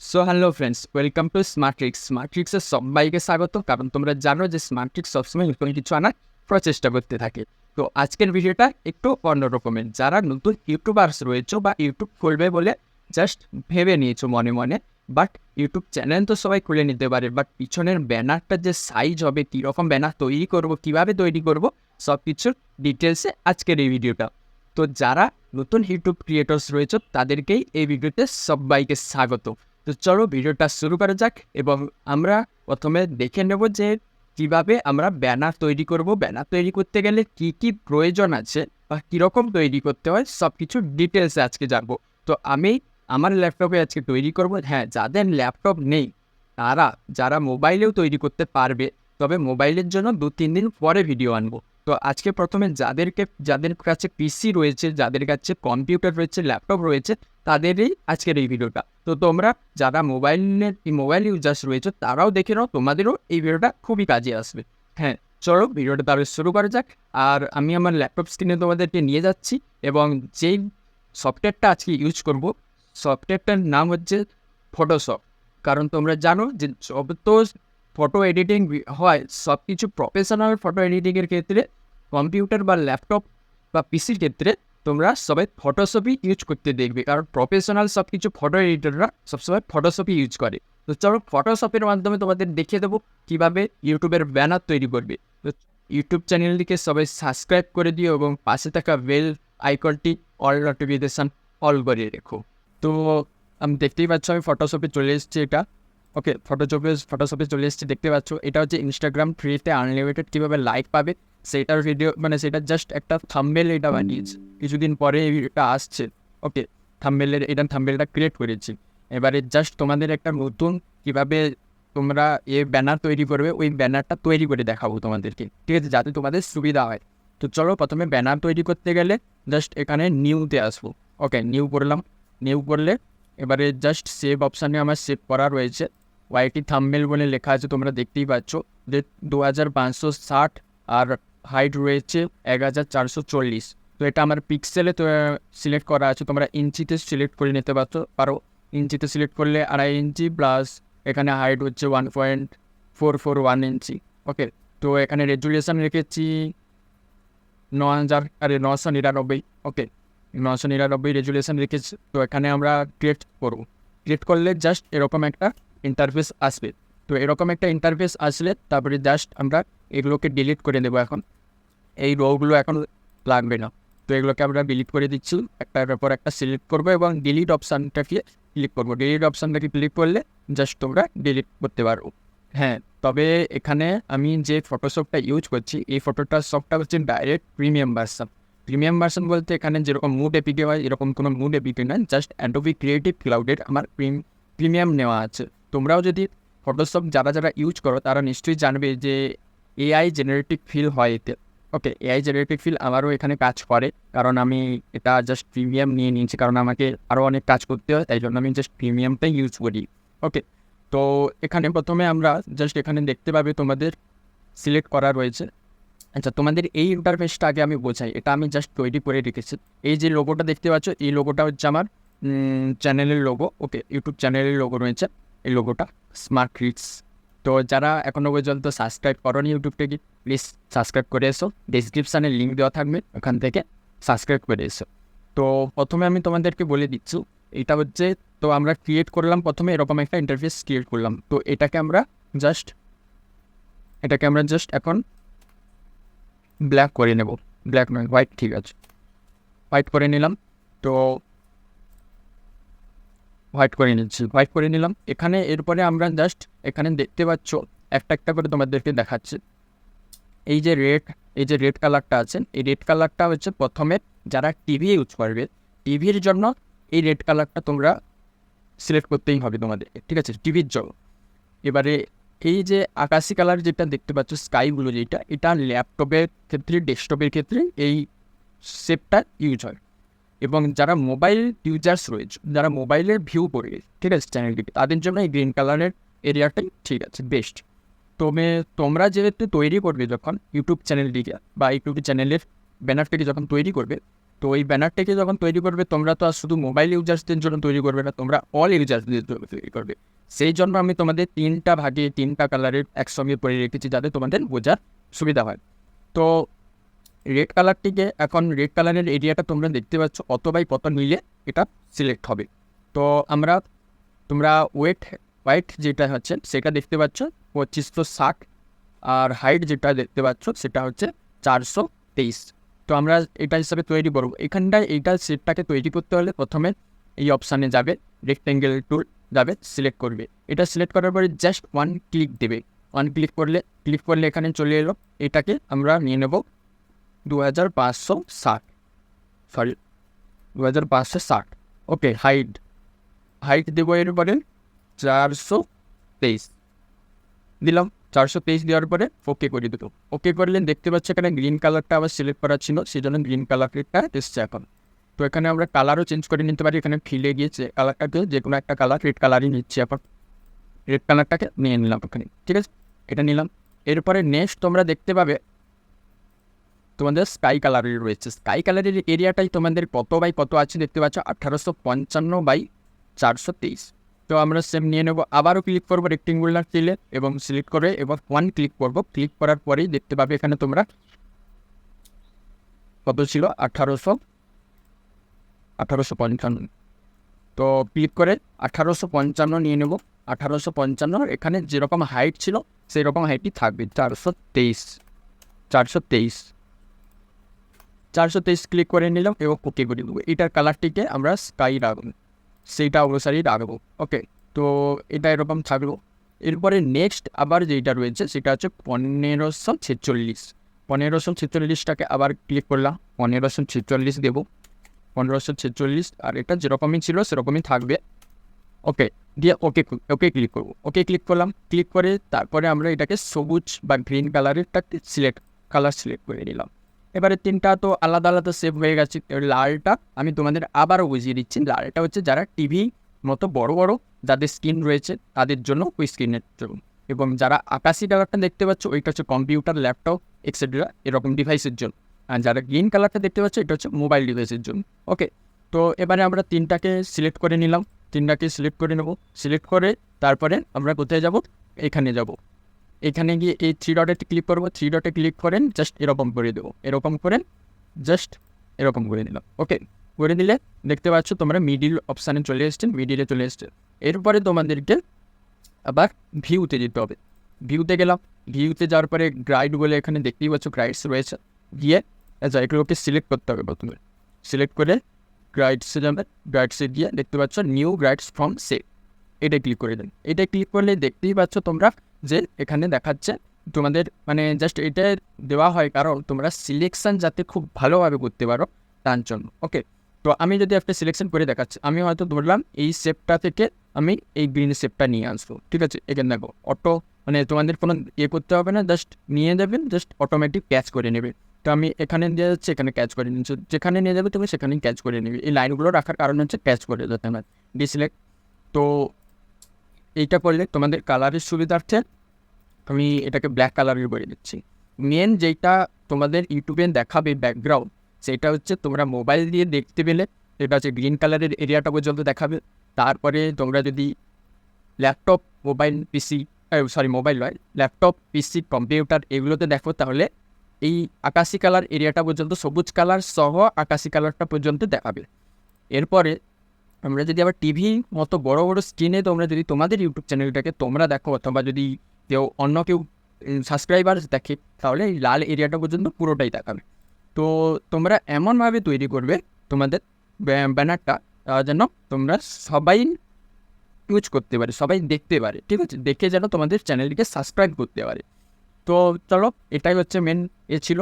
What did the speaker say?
So hello friends, welcome to SmartTricks. স্মার্টট্রিক্সের সবাইকে স্বাগত, কারণ তোমরা জানো যে স্মার্টট্রিক্স সবসময় নতুন কিছু আনার প্রচেষ্টা করতে থাকে। তো আজকের ভিডিওটা একটু অন্যরকমের। যারা নতুন ইউটিউবার্স রয়েছে বা ইউটিউব খুলবে বলে জাস্ট ভেবে নিয়েছো মনে মনে, বাট ইউটিউব চ্যানেল তো সবাই খুলে নিতে পারে, বাট পিছনের ব্যানারটা যে সাইজ হবে, কীরকম ব্যানার তৈরি করব, কীভাবে তৈরি করব, সব কিছুর ডিটেলসে আজকের এই ভিডিওটা। তো যারা নতুন ইউটিউব ক্রিয়েটর্স রয়েছে তাদেরকেই এই ভিডিওতে সবাইকে স্বাগত। তো চলো ভিডিওটা শুরু করা যাক, এবং আমরা প্রথমে দেখে নেব যে কিভাবে আমরা ব্যানার তৈরি করব। ব্যানার তৈরি করতে গেলে কি কি প্রয়োজন আছে বা কীরকম তৈরি করতে হয় সব কিছু ডিটেলসে আজকে জানবো। তো আমি আমার ল্যাপটপে আজকে তৈরি করব। হ্যাঁ, যাদের ল্যাপটপ নেই তারা, যারা মোবাইলেও তৈরি করতে পারবে, তবে মোবাইলের জন্য 2-3 দিন পরে ভিডিও আনবো। তো আজকে প্রথমে যাদের কাছে পিসি রয়েছে, যাদের কাছে কম্পিউটার রয়েছে, ল্যাপটপ রয়েছে, তাদেরই আজকের এই ভিডিওটা। তো তোমরা যারা মোবাইল ইউজার্স রয়েছে তারাও দেখে নাও, তোমাদেরও এই ভিডিওটা খুবই কাজে আসবে। হ্যাঁ, চলো ভিডিওটা তাহলে শুরু করা যাক। আর আমি আমার ল্যাপটপ স্ক্রিনে তোমাদেরকে নিয়ে যাচ্ছি, এবং যেই সফটওয়্যারটা আজকে ইউজ করব, সফটওয়্যারটার নাম হচ্ছে ফটোশপ। কারণ তোমরা জানো যে যত ফটো এডিটিং হয়, সব কিছু প্রফেশনাল ফটো এডিটিংয়ের ক্ষেত্রে কম্পিউটার বা ল্যাপটপ বা পিসির ক্ষেত্রে তোমরা সবাই ফটোশপই ইউজ করতে দেখবে, কারণ প্রফেশনাল সব কিছু ফটো এডিটররা সবসময় ফটোশপই ইউজ করে। তো চলো ফটোশপের মাধ্যমে তোমাদের দেখিয়ে দেবো কীভাবে ইউটিউবের ব্যানার তৈরি করবে। তো ইউটিউব চ্যানেলটিকে সবাই সাবস্ক্রাইব করে দিও, এবং পাশে থাকা বেল আইকনটি অল নোটিফিকেশান অল করে রেখো। তো আমি দেখতেই পাচ্ছ আমি ফটোশপে চলে এসেছি। এটা ওকে, ফটোশপে চলে এসেছি, দেখতে পাচ্ছ। এটা হচ্ছে ইনস্টাগ্রাম ফ্রিতে আনলিমিটেড কীভাবে লাইক পাবে সেটার ভিডিও, মানে সেটার জাস্ট একটা থাম্বনেল এটা বানিয়েছি। কিছুদিন পরে এই ভিডিওটা আসছে। ওকে, থাম্বনেলটা ক্রিয়েট করেছি। এবারে জাস্ট তোমাদের একটা নতুন কীভাবে তোমরা ব্যানার তৈরি করবে, ওই ব্যানারটা তৈরি করে দেখাবো তোমাদেরকে, ঠিক আছে, যাতে তোমাদের সুবিধা হয়। তো চলো প্রথমে ব্যানার তৈরি করতে গেলে জাস্ট এখানে নিউতে আসবো। ওকে, নিউ করলাম। নিউ করলে এবারে জাস্ট সেভ অপশানে আমার সেভ করা রয়েছে। ওয়াইটি থাম্বনেল বলে লেখা আছে, তোমরা দেখতেই পাচ্ছ যে 2560, আর হাইট রয়েছে 1440। তো এটা আমার পিক্সেলে তো সিলেক্ট করা আছে, তোমরা ইঞ্চিতে সিলেক্ট করে নিতে পারো। ইঞ্চিতে সিলেক্ট করলে 2.5 ইঞ্চি প্লাস এখানে হাইট হচ্ছে 1.441 ইঞ্চি। ওকে, তো এখানে রেজুলেশন রেখেছি 999। ওকে, 999 রেজুলেশন রেখেছি। তো এখানে আমরা ক্রিয়েট করব। ক্রিয়েট করলে জাস্ট এরকম একটা ইন্টারফেস আসবে। তো এরকম একটা ইন্টারফেস আসলে তারপরে জাস্ট আমরা এগুলোকে ডিলিট করে দেবো। এখন এই রোগুলো এখন লাগবে না, তো এগুলোকে আমরা ডিলিট করে দিচ্ছি। একটার পর একটা সিলেক্ট করবো এবং ডিলিট অপশানটাকে ক্লিক করবো। ডিলিট অপশানটাকে ক্লিক করলে জাস্ট তোমরা ডিলিট করতে পারো। হ্যাঁ, তবে এখানে আমি যে ফটোশপটা ইউজ করছি, এই ফটোশপটা হচ্ছে direct premium version. Premium version বলতে এখানে যেরকম মুড এপিকে হয় এরকম কোনো মুড এপিকে নয়, জাস্ট অ্যাডোবি ক্রিয়েটিভ ক্লাউডের আমার প্রিমিয়াম নেওয়া আছে। তোমরাও যদি ফটোশপ যারা ইউজ করো তারা নিশ্চয়ই জানবে যে এআই জেনারেটিভ ফিল হয় এতে। ওকে, এআই জেনারেটিভ ফিল আমারও এখানে কাজ করে, কারণ আমি এটা জাস্ট প্রিমিয়াম নিয়ে নিয়েছি, কারণ আমাকে আরও অনেক কাজ করতে হয়, তাই জন্য আমি জাস্ট প্রিমিয়ামটাই ইউজ করি। ওকে, তো এখানে প্রথমে আমরা জাস্ট এখানে দেখতে পাবে তোমাদের সিলেক্ট করা রয়েছে। আচ্ছা, তোমাদের এই ইন্টারফেসটা আগে আমি বোঝাই। এটা আমি জাস্ট তৈরি করে রেখেছি। এই যে লোগোটা দেখতে পাচ্ছ, এই লোগোটা হচ্ছে আমার চ্যানেলের লোগো। ওকে, ইউটিউব চ্যানেলের লোগো রয়েছে এই লোগোটা, স্মার্টট্রিক্স। তো যারা এখনও পর্যন্ত সাবস্ক্রাইব করোনি ইউটিউবটাকে, প্লিজ সাবস্ক্রাইব করে এসো। ডিসক্রিপশানে লিঙ্ক দেওয়া থাকবে, ওখান থেকে সাবস্ক্রাইব করে এসো। তো প্রথমে আমি তোমাদেরকে বলে দিচ্ছি, এটা হচ্ছে, তো আমরা ক্রিয়েট করলাম প্রথমে এরকম একটা ইন্টারফেস ক্রিয়েট করলাম। তো এটাকে আমরা জাস্ট এখন ব্ল্যাক করে নেব। ব্ল্যাক নয়, হোয়াইট, ঠিক আছে, হোয়াইট করে নিলাম। তো হোয়াইট করে নিলাম এখানে। এরপরে আমরা জাস্ট এখানে দেখতে পাচ্ছ একটা একটা করে তোমাদেরকে দেখাচ্ছে। এই যে রেড কালারটা আছে, এই রেড কালারটা হচ্ছে প্রথমে যারা টিভি ইউজ করবে, টিভির জন্য এই রেড কালারটা তোমরা সিলেক্ট করতেই হবে তোমাদের, ঠিক আছে, টিভির জন্য। এবারে এই যে আকাশি কালার যেটা দেখতে পাচ্ছ, স্কাইগুলো যেটা, এটা ল্যাপটপের ক্ষেত্রে, ডেস্কটপের ক্ষেত্রে এই শেপটা ইউজ হয়। এবং যারা মোবাইল ইউজার্স রয়েছে, যারা মোবাইলের ভিউ করবে, ঠিক আছে, চ্যানেলটিকে, তাদের জন্য এই গ্রিন কালারের এরিয়াটাই ঠিক আছে, বেস্ট। তোমরা যেহেতু তৈরি করবে যখন ইউটিউব চ্যানেলটিকে বা ইউটিউব চ্যানেলের ব্যানারটিকে যখন তৈরি করবে, তো এই ব্যানারটাকে যখন তৈরি করবে তোমরা তো আর শুধু মোবাইল ইউজার্সদের জন্য তৈরি করবে না, তোমরা অল ইউজার্সদের জন্য তৈরি করবে। সেই জন্য আমি তোমাদের 3টা ভাগে 3টা কালারের একসঙ্গে করে রেখেছি যাতে তোমাদের বোঝার সুবিধা হয়। তো রেড কালারটিকে এখন রেড কালারের এরিয়াটা তোমরা দেখতে পাচ্ছ কত বাই কত নিলে এটা সিলেক্ট হবে। তো তোমরা ওয়েট যেটা হচ্ছে সেটা দেখতে পাচ্ছ 2560, আর হাইট যেটা দেখতে পাচ্ছ সেটা হচ্ছে 423। তো আমরা এটা হিসাবে তৈরি করবো। এখানটায় এইটা সেটটাকে তৈরি করতে হলে প্রথমে এই অপশানে যাবে, রেক্টেঙ্গেল টুল যাবে, সিলেক্ট করবে। এটা সিলেক্ট করার পরে জাস্ট ওয়ান ক্লিক দেবে। ক্লিক করলে এখানে চলে এলো। এটাকে আমরা নিয়ে নেব 2560, সরি 2560। ওকে, হাইট দেবো এরপরে 423 দিলাম। 423 দেওয়ার পরে ওকে করে দেবো। ওকে করলে দেখতে পাচ্ছি এখানে গ্রিন কালারটা আবার সিলেক্ট করা ছিল, সেই জন্য গ্রিন কালারটা এসছে এখন। তো এখানে আমরা কালারও চেঞ্জ করে নিতে পারি। এখানে ফিলে গিয়েছে কালারটাকে যে কোনো একটা কালার, রেড কালারই নিচ্ছি এখন। রেড কালারটাকে নিয়ে নিলাম ওখানে, ঠিক আছে, এটা নিলাম। এরপরে নেক্সট তোমরা দেখতে পাবে তোমাদের স্কাই কালারের রয়েছে। স্কাই কালারের এরিয়াটাই তোমাদের কত বাই কত আছে দেখতে পাচ্ছ, 1855 বাই 423। তো আমরা সেম নিয়ে নেব, আবারও ক্লিক করবো রেক্টেঙ্গুলার টিলে এবং সিলেক্ট করে এবার ওয়ান ক্লিক করবো। ক্লিক করার পরেই দেখতে পাবে এখানে তোমরা কত ছিল, 1855। তো ক্লিক করে 1855 নিয়ে নেব। 1855 এখানে যেরকম হাইট ছিল সেই রকম হাইটই থাকবে, 423 ক্লিক করে নিলাম এবং ওকে করে দেবো। এটার কালারটিকে আমরা স্কাই রাখবো, সেইটা অনুসারেই রাখবো। ওকে, তো এটা এরকম থাকলো। এরপরে নেক্সট আবার যেটা রয়েছে সেটা হচ্ছে 1546। 1546টাকে আবার ক্লিক করলাম, 1546 দেবো, 1546। আর এটা যেরকমই ছিল সেরকমই থাকবে। ওকে দিয়ে ওকে ক্লিক করবো। ওকে ক্লিক করলাম। ক্লিক করে তারপরে আমরা এটাকে সবুজ বা গ্রিন কালারেরটাকে কালার সিলেক্ট করে নিলাম। এবারে 3টা তো আলাদা আলাদা সেভ হয়ে গেছে। লালটা আমি তোমাদের আবারও বুঝিয়ে দিচ্ছি। লালটা হচ্ছে যারা টিভি মতো বড় বড় যাদের স্ক্রিন রয়েছে তাদের জন্য, ওই স্ক্রিনের জন্য। এবং যারা আকাশি কালারটা দেখতে পাচ্ছ ওইটা হচ্ছে কম্পিউটার, ল্যাপটপ এক্সেট্রা এরকম ডিভাইসের জন্য। আর যারা গ্রিন কালারটা দেখতে পাচ্ছ এটা হচ্ছে মোবাইল ডিভাইসের জন্য। ওকে, তো এবারে আমরা 3টাকে সিলেক্ট করে নিলাম। 3টাকে সিলেক্ট করে নেব। সিলেক্ট করে তারপরে আমরা কোথায় যাব, এখানে যাব। এখানে গিয়ে এই 3 ডটে ক্লিক করবো। 3 ডটে ক্লিক করেন জাস্ট এরকম করে দেবো, এরকম করেন জাস্ট এরকম করে দিলাম। ওকে করে দিলে দেখতে পাচ্ছ তোমরা মিডিল অপশানে চলে এসছেন, মিডিলে চলে এসছে। এরপরে তোমাদেরকে আবার ভিউতে যেতে হবে। ভিউতে গেলাম। ভিউতে যাওয়ার পরে গাইড বলে এখানে দেখতেই পাচ্ছ গাইডস রয়েছে। গিয়ে এগুলোকে সিলেক্ট করতে হবে প্রথমে। সিলেক্ট করে গাইডসে যাবে। গাইডসে গিয়ে দেখতে পাচ্ছ নিউ গাইডস ফ্রম সেট, এটা ক্লিক করে দেন। এটা ক্লিক করলে দেখতেই পাচ্ছ তোমরা যে এখানে দেখাচ্ছে তোমাদের, মানে জাস্ট এটা দেওয়া হয় কারণ তোমরা সিলেকশন যাতে খুব ভালোভাবে করতে পারো তার জন্য। ওকে, তো আমি যদি একটা সিলেকশন করে দেখাচ্ছি, আমি হয়তো ধরলাম এই শেপটা থেকে আমি এই গ্রিন শেপটা নিয়ে আসবো, ঠিক আছে। এখানে দেখো অটো, মানে তোমাদের কোনো করতে হবে না, জাস্ট নিয়ে যাবেন, জাস্ট অটোমেটিক ক্যাচ করে নেবে। তো আমি এখানে দিয়ে যাচ্ছি, এখানে ক্যাচ করে নিচ্ছি, যেখানে নিয়ে যাবে তুমি সেখানেই ক্যাচ করে নেবে। এই লাইনগুলো রাখার কারণ হচ্ছে ক্যাচ করে যাতে আমার ডিসিলেক্ট। তো এইটা করলে তোমাদের কালারের সুবিধার্থে আমি এটাকে ব্ল্যাক কালারের করে দিচ্ছি। মেন যেটা তোমাদের ইউটিউবে দেখাবে ব্যাকগ্রাউন্ড, সেটা হচ্ছে তোমরা মোবাইল দিয়ে দেখতে পেলে এটা হচ্ছে গ্রিন কালারের এরিয়াটা পর্যন্ত দেখাবে। তারপরে তোমরা যদি ল্যাপটপ, মোবাইল নয়, ল্যাপটপ, পিসি, কম্পিউটার এগুলোতে দেখো তাহলে এই আকাশি কালার এরিয়াটা পর্যন্ত, সবুজ কালার সহ আকাশি কালারটা পর্যন্ত দেখাবে। এরপরে আমরা যদি আবার টিভি মতো বড় বড় স্ক্রিনে তোমরা যদি তোমাদের ইউটিউব চ্যানেলটাকে তোমরা দেখো, অথবা যদি অন্য কেউ সাবস্ক্রাইবার দেখে, তাহলে এই লাল এরিয়াটা পর্যন্ত পুরোটাই দেখাবে। তো তোমরা এমনভাবে তৈরি করবে তোমাদের ব্যানারটা যেন তোমরা সবাই ইউজ করতে পারে, সবাই দেখতে পারে, ঠিক আছে, দেখে যেন তোমাদের চ্যানেলটিকে সাবস্ক্রাইব করতে পারে। তো চলো, এটাই হচ্ছে মেন ছিল।